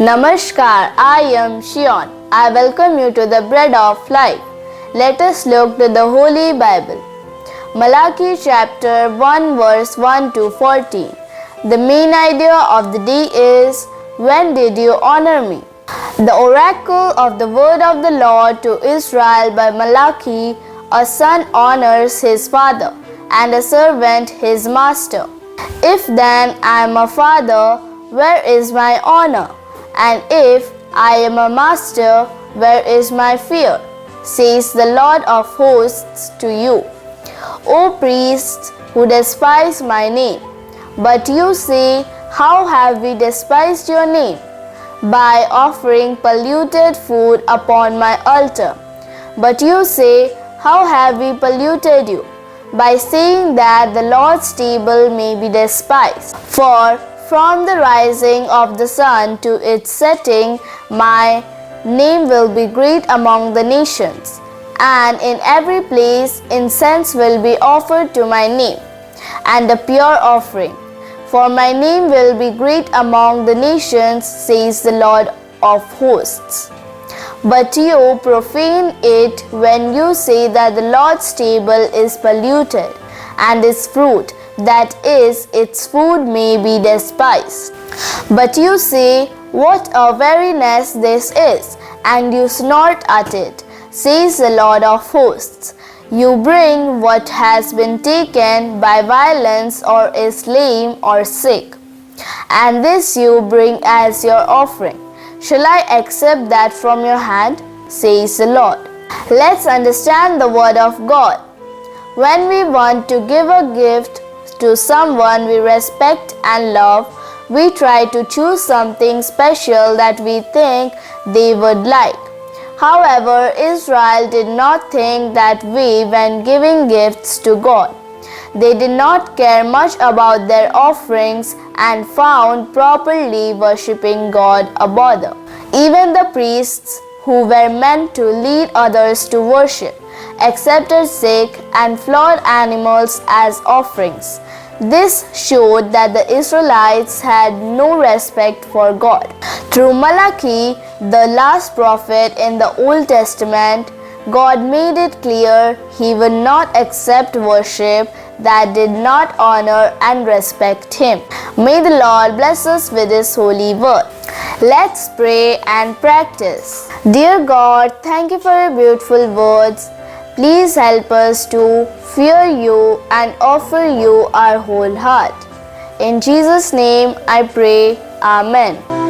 Namaskar, I am Shion. I welcome you to the Bread of Life. Let us look to the Holy Bible. Malachi chapter 1 verse 1 to 14. The main idea of the day is, when did you honor me? The oracle of the word of the Lord to Israel by Malachi, a son honors his father, and a servant his master. If then I am a father, where is my honor? And if I am a master, where is my fear? Says the Lord of hosts to you, O priests who despise my name. But you say, how have we despised your name? By offering polluted food upon my altar. But you say, how have we polluted you? By saying that the Lord's table may be despised. For from the rising of the sun to its setting, my name will be great among the nations, and in every place incense will be offered to my name, and a pure offering. For my name will be great among the nations, says the Lord of hosts. But you profane it when you say that the Lord's table is polluted, and its fruit, that is, its food, may be despised. But you say, what a weariness this is, and you snort at it, says the Lord of hosts. You bring what has been taken by violence or is lame or sick, and this you bring as your offering. Shall I accept that from your hand? Says the Lord. Let's understand the word of God. When we want to give a gift to someone we respect and love, we try to choose something special that we think they would like. However, Israel did not think that way when giving gifts to God. They did not care much about their offerings and found properly worshipping God a bother. Even the priests, who were meant to lead others to worship, accepted sick and flawed animals as offerings. This showed that the Israelites had no respect for God. Through Malachi, the last prophet in the Old Testament, God made it clear He would not accept worship that did not honor and respect Him. May the Lord bless us with His holy word. Let's pray and practice. Dear God, thank you for your beautiful words. Please help us to fear you and offer you our whole heart. In Jesus' name I pray. Amen.